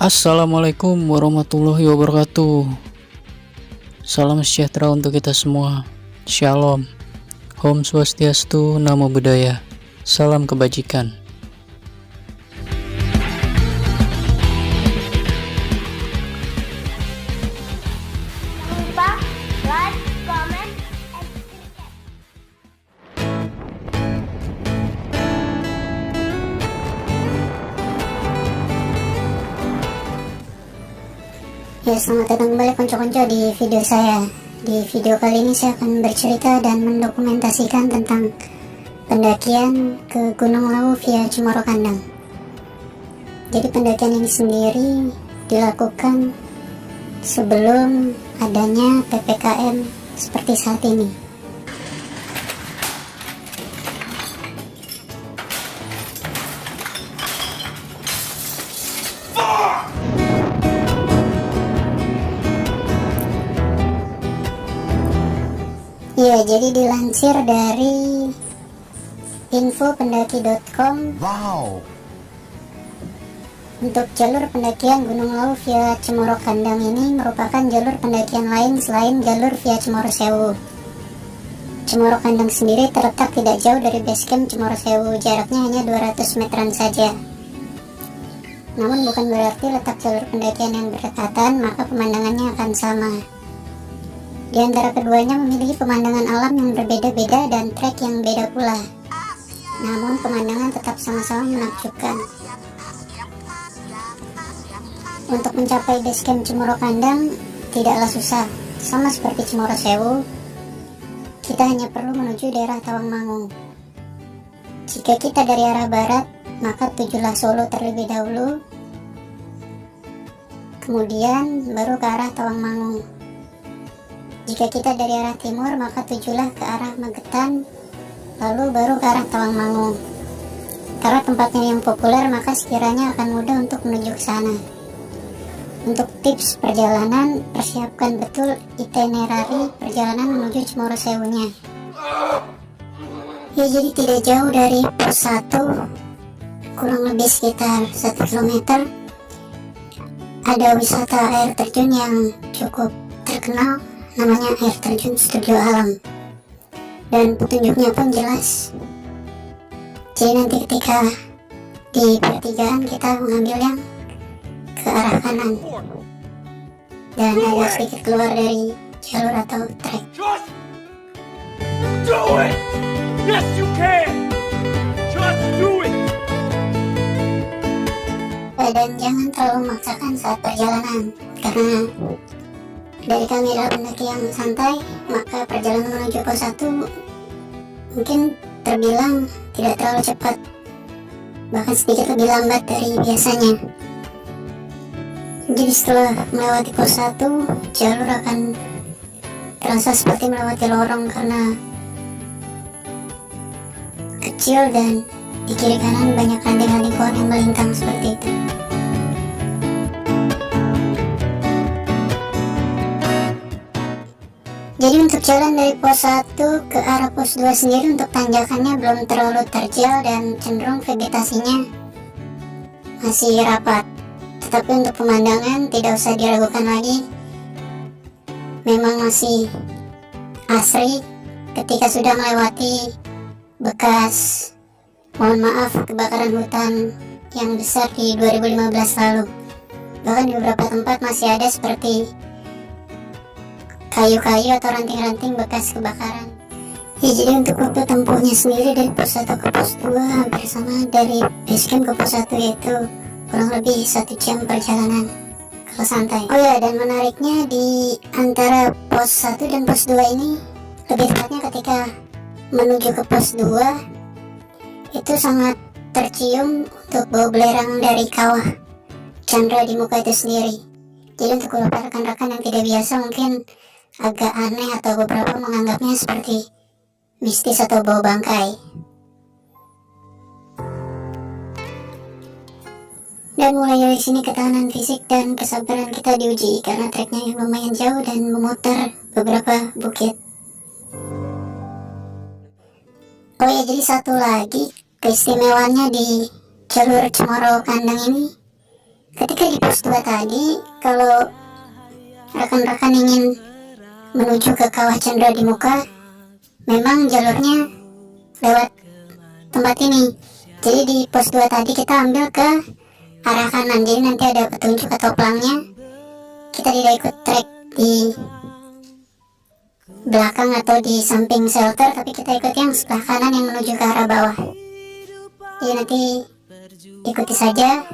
Assalamualaikum warahmatullahi wabarakatuh. Salam sejahtera untuk kita semua. Shalom. Om Swastiastu, Namo Buddhaya. Salam kebajikan. Jangan lupa like, comment, and subscribe. Ya, selamat datang kembali konco-konco di video saya. Di video kali ini saya akan bercerita dan mendokumentasikan tentang pendakian ke Gunung Lawu via Cemoro Kandang. Jadi pendakian ini sendiri dilakukan sebelum adanya PPKM seperti saat ini. Ya, jadi dilansir dari infopendaki.com. Wow. Untuk jalur pendakian Gunung Lawu via Cemoro Kandang ini merupakan jalur pendakian lain selain jalur via Cemoro Sewu. Cemoro Kandang sendiri terletak tidak jauh dari base camp Cemoro Sewu, jaraknya hanya 200 meteran saja. Namun bukan berarti letak jalur pendakian yang berdekatan maka pemandangannya akan sama. Di antara keduanya memiliki pemandangan alam yang berbeda-beda dan trek yang beda pula. Namun pemandangan tetap sama-sama menakjubkan. Untuk mencapai base camp Cemoro Kandang tidaklah susah. Sama seperti Cemoro Sewu, kita hanya perlu menuju daerah Tawangmangu. Jika kita dari arah barat, maka tujulah Solo terlebih dahulu, kemudian baru ke arah Tawangmangu. Jika kita dari arah timur, maka tujulah ke arah Magetan, lalu baru ke arah Tawangmangu. Karena tempatnya yang populer, maka sekiranya akan mudah untuk menuju ke sana. Untuk tips perjalanan, persiapkan betul itinerary perjalanan menuju Cemoro Sewunya. Ya, jadi tidak jauh dari pos 1, kurang lebih sekitar 1 km, ada wisata air terjun yang cukup terkenal, namanya air terjun Studio Alam, dan petunjuknya pun jelas. Jadi nanti ketika di pertigaan kita mengambil yang ke arah kanan dan agak sedikit keluar dari jalur atau trek. Just do it! Yes, you can! Just do it! Dan jangan terlalu memaksakan saat perjalanan, karena dari kami adalah pendaki yang santai, maka perjalanan menuju pos 1 mungkin terbilang tidak terlalu cepat, bahkan sedikit lebih lambat dari biasanya. Jadi setelah melewati pos 1, jalur akan terasa seperti melewati lorong karena kecil dan di kiri kanan banyak ranting-ranting pohon yang melintang seperti itu. Jadi untuk jalan dari pos 1 ke arah pos 2 sendiri untuk tanjakannya belum terlalu terjal dan cenderung vegetasinya masih rapat. Tetapi untuk pemandangan tidak usah diragukan lagi, memang masih asri ketika sudah melewati bekas, mohon maaf, kebakaran hutan yang besar di 2015 lalu. Bahkan di beberapa tempat masih ada seperti kayu-kayu atau ranting-ranting bekas kebakaran. Ya, jadi untuk waktu tempuhnya sendiri dari pos 1 ke pos 2 hampir sama dari base camp ke pos 1, yaitu kurang lebih 1 jam perjalanan kalau santai. Oh ya, dan menariknya di antara pos 1 dan pos 2 ini, lebih tepatnya ketika menuju ke pos 2 itu sangat tercium untuk bau belerang dari kawah Chandra di muka itu sendiri. Jadi untuk beberapa rekan-rekan yang tidak biasa mungkin agak aneh atau beberapa menganggapnya seperti mistis atau bau bangkai. Dan mulai dari sini ketahanan fisik dan kesabaran kita diuji karena treknya yang lumayan jauh dan memutar beberapa bukit. Oh ya, jadi satu lagi keistimewaannya di jalur Cemoro Kandang ini, ketika di pos 2 tadi, kalau rekan-rekan ingin menuju ke Kawah Chandra di Muka, memang jalurnya lewat tempat ini. Jadi di pos 2 tadi kita ambil ke arah kanan, jadi nanti ada petunjuk atau pelangnya. Kita tidak ikut trek di belakang atau di samping shelter, tapi kita ikut yang sebelah kanan yang menuju ke arah bawah. Jadi nanti ikuti saja,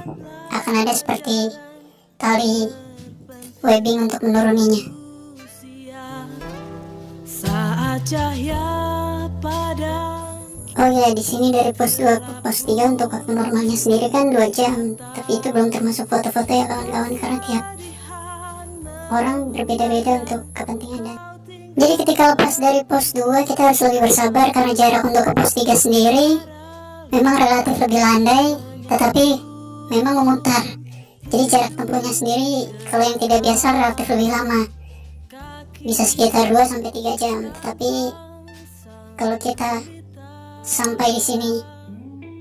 akan ada seperti tali webbing untuk menuruninya. Saat cahaya pada. Oh ya, di sini dari pos 2 ke pos 3 untuk waktu normalnya sendiri kan 2 jam, tapi itu belum termasuk foto-foto ya kawan-kawan, karena tiap orang berbeda-beda untuk kepentingan. Dan jadi ketika lepas dari pos 2 kita harus lebih bersabar karena jarak untuk ke pos 3 sendiri memang relatif lebih landai, tetapi memang memutar. Jadi jarak tempuhnya sendiri kalau yang tidak biasa relatif lebih lama, bisa sekitar 2-3 jam. Tetapi kalau kita sampai di sini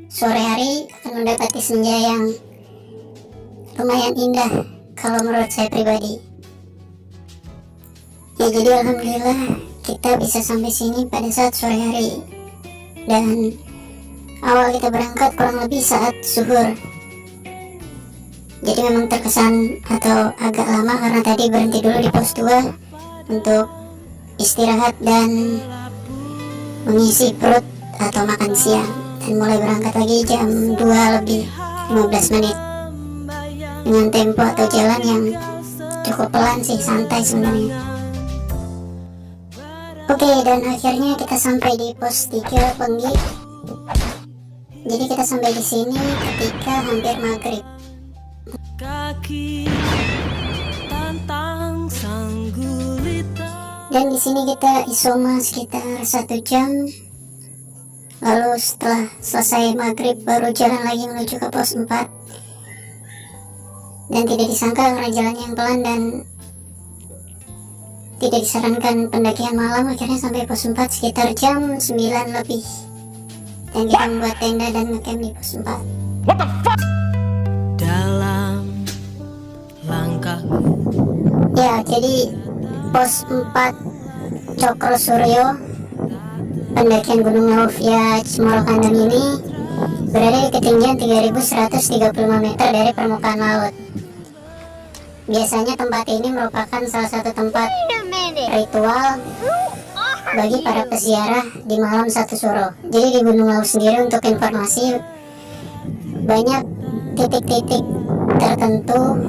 sore hari akan mendapati senja yang lumayan indah kalau menurut saya pribadi. Ya, jadi alhamdulillah kita bisa sampai sini pada saat sore hari, dan awal kita berangkat kurang lebih saat zuhur. Jadi memang terkesan atau agak lama karena tadi berhenti dulu di pos 2 untuk istirahat dan mengisi perut atau makan siang, dan mulai berangkat lagi jam 2 lebih 15 menit dengan tempo atau jalan yang cukup pelan sih, santai sebenarnya. Oke, dan akhirnya kita sampai di pos 3 Penggi. Jadi kita sampai di sini ketika hampir maghrib. Kaki tantang sang gulita. Dan di sini kita isoma sekitar 1 jam. Lalu setelah selesai maghrib baru jalan lagi menuju ke pos 4. Dan tidak disangka karena jalannya yang pelan dan tidak disarankan pendakian malam, akhirnya sampai pos 4 sekitar jam 9 lebih. Dan kita membuat tenda dan ngecamp di pos 4. Dalam langkah. Ya, jadi pos 4 Cokro Suryo, pendakian Gunung Laufya Cemoro Kandang ini berada di ketinggian 3135 meter dari permukaan laut. Biasanya tempat ini merupakan salah satu tempat ritual bagi para peziarah di malam 1 Suro. Jadi di Gunung Lawu sendiri, untuk informasi, banyak titik-titik tertentu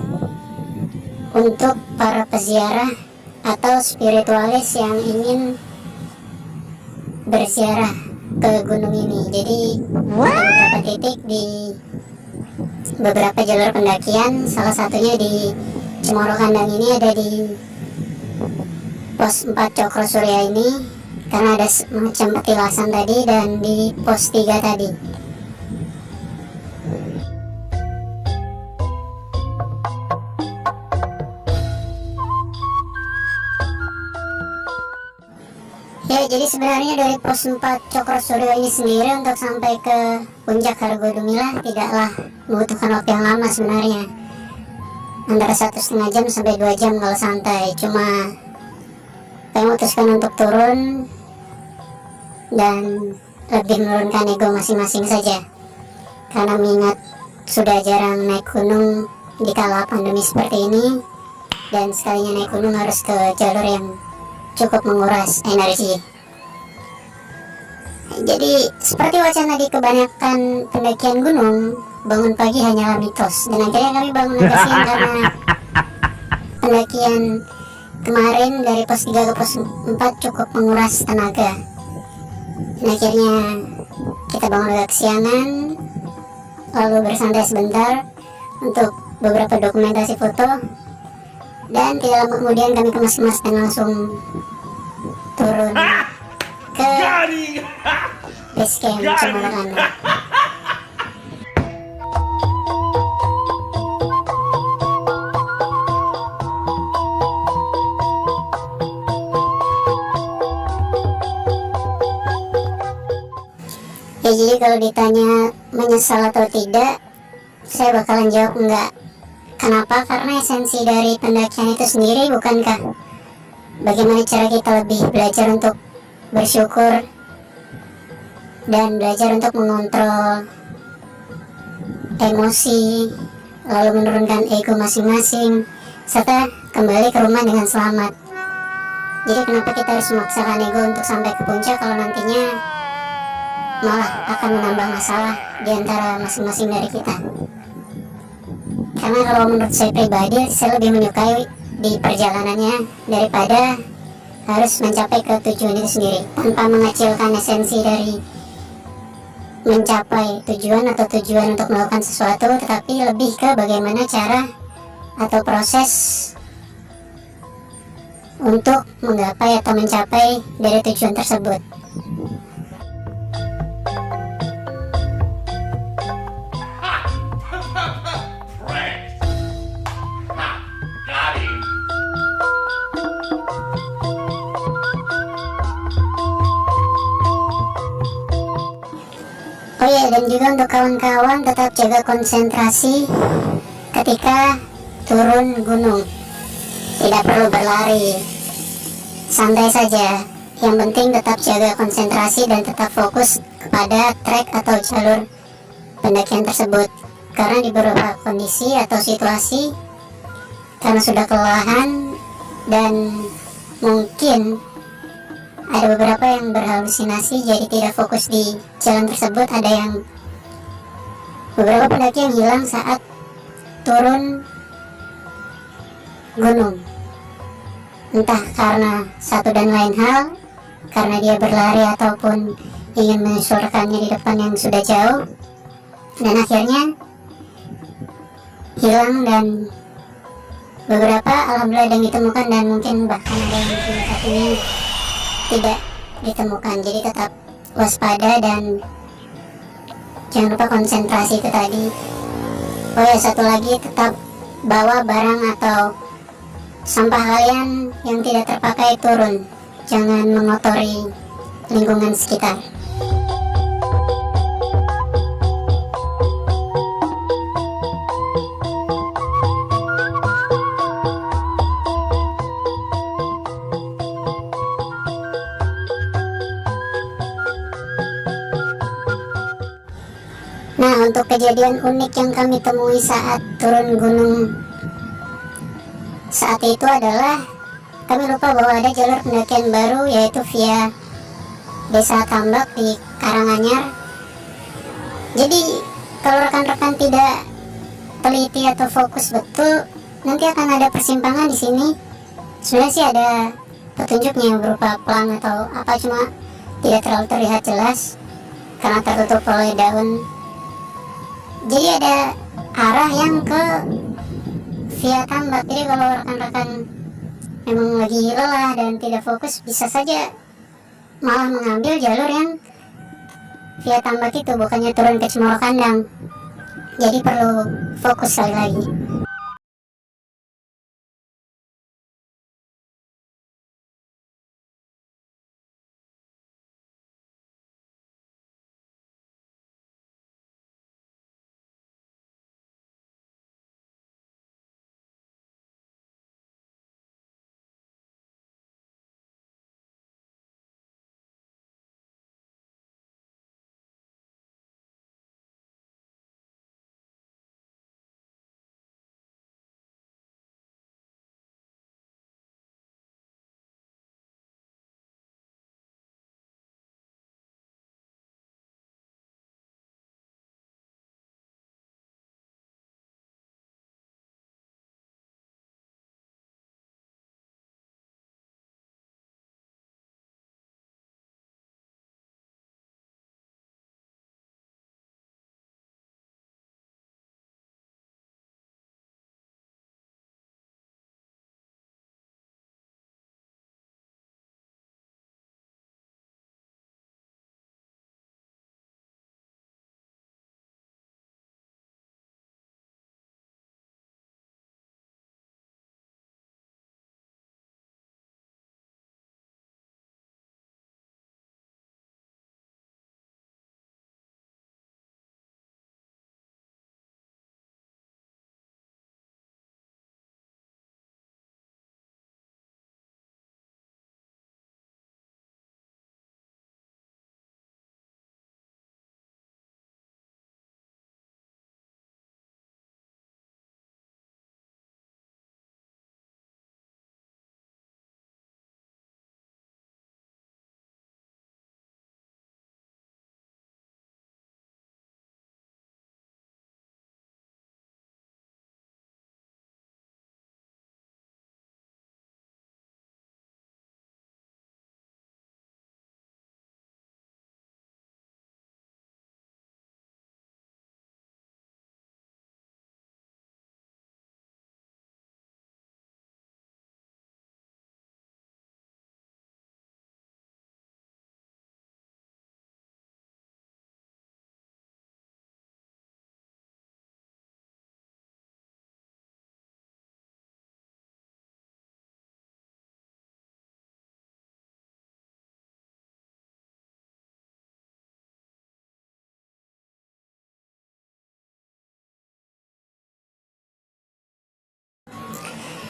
untuk para peziarah atau spiritualis yang ingin berziarah ke gunung ini. Jadi ada beberapa titik di beberapa jalur pendakian, salah satunya di Cemoro Kandang ini ada di pos 4 Cokro Surya ini, karena ada semacam petilasan tadi, dan di pos 3 tadi. Ya, jadi sebenarnya dari pos 4 Cokro Suryo ini sendiri untuk sampai ke puncak Hargodumilah tidaklah membutuhkan waktu yang lama sebenarnya, antara 1,5 jam sampai 2 jam kalau santai. Cuma saya memutuskan untuk turun dan lebih menurunkan ego masing-masing saja, karena mengingat sudah jarang naik gunung di kala pandemi seperti ini, dan sekalinya naik gunung harus ke jalur yang cukup menguras energi. Jadi seperti wacana di kebanyakan pendakian gunung, bangun pagi hanyalah mitos, dan akhirnya kami bangun agak siang karena pendakian kemarin dari pos 3 ke pos 4 cukup menguras tenaga. Dan akhirnya kita bangun agak kesiangan, lalu bersantai sebentar untuk beberapa dokumentasi foto, dan tidak lama kemudian kami kemas-kemas dan langsung turun ke base camp Cemoro Kandang. Oke, jadi kalau ditanya menyesal atau tidak, saya bakalan jawab enggak. Kenapa? Karena esensi dari pendakian itu sendiri bukankah bagaimana cara kita lebih belajar untuk bersyukur dan belajar untuk mengontrol emosi, lalu menurunkan ego masing-masing, serta kembali ke rumah dengan selamat. Jadi kenapa kita harus memaksakan ego untuk sampai ke puncak kalau nantinya malah akan menambah masalah di antara masing-masing dari kita. Karena kalau menurut saya pribadi, saya lebih menyukai di perjalanannya daripada harus mencapai ke tujuan itu sendiri, tanpa mengecilkan esensi dari mencapai tujuan atau tujuan untuk melakukan sesuatu, tetapi lebih ke bagaimana cara atau proses untuk menggapai atau mencapai dari tujuan tersebut. Right. Ha! Got him. Oh ya, dan juga untuk kawan-kawan tetap jaga konsentrasi ketika turun gunung. Tidak perlu berlari, santai saja. Yang penting tetap jaga konsentrasi dan tetap fokus kepada trek atau jalur pendakian tersebut. Karena di beberapa kondisi atau situasi, karena sudah kelelahan dan mungkin ada beberapa yang berhalusinasi, jadi tidak fokus di jalan tersebut. Ada yang beberapa pendaki yang hilang saat turun gunung, entah karena satu dan lain hal, karena dia berlari ataupun ingin menyusulkannya di depan yang sudah jauh, dan akhirnya hilang. Dan beberapa alhamdulillah ada yang ditemukan, dan mungkin bahkan ada yang mungkin satunya tidak ditemukan. Jadi tetap waspada dan jangan lupa konsentrasi itu tadi. Oh ya, satu lagi, tetap bawa barang atau sampah kalian yang tidak terpakai turun, jangan mengotori lingkungan sekitar. Nah, untuk kejadian unik yang kami temui saat turun gunung saat itu adalah kami lupa bahwa ada jalur pendakian baru, yaitu via Desa Tambak di Karanganyar. Jadi kalau rekan-rekan tidak teliti atau fokus betul, nanti akan ada persimpangan di sini. Sebenarnya sih ada petunjuknya berupa pelang atau apa, cuma tidak terlalu terlihat jelas karena tertutup oleh daun. Jadi ada arah yang ke via Tambak. Jadi kalau rekan-rekan memang lagi lelah dan tidak fokus, bisa saja malah mengambil jalur yang via Tambak itu, bukannya turun ke Cemoro Kandang. Jadi perlu fokus sekali lagi.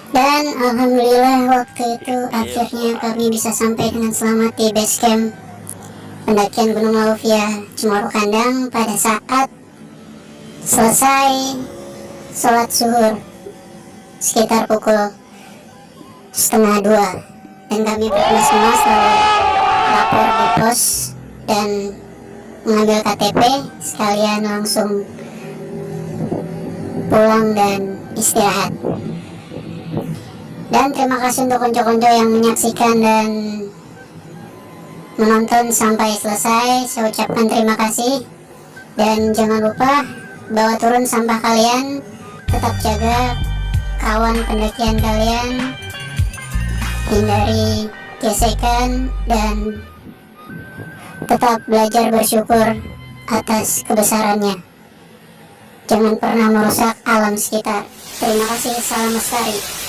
Dan alhamdulillah waktu itu akhirnya kami bisa sampai dengan selamat di base camp pendakian Gunung Lawu via Cemoro Kandang pada saat selesai sholat zuhur sekitar pukul 1:30, dan kami berdua semua selalu lapor di pos dan mengambil KTP sekalian langsung pulang dan istirahat. Dan terima kasih untuk konco-konco yang menyaksikan dan menonton sampai selesai. Saya ucapkan terima kasih, dan jangan lupa bawa turun sampah kalian, tetap jaga kawan pendakian kalian, hindari gesekan, dan tetap belajar bersyukur atas kebesarannya. Jangan pernah merusak alam sekitar. Terima kasih, salam lestari.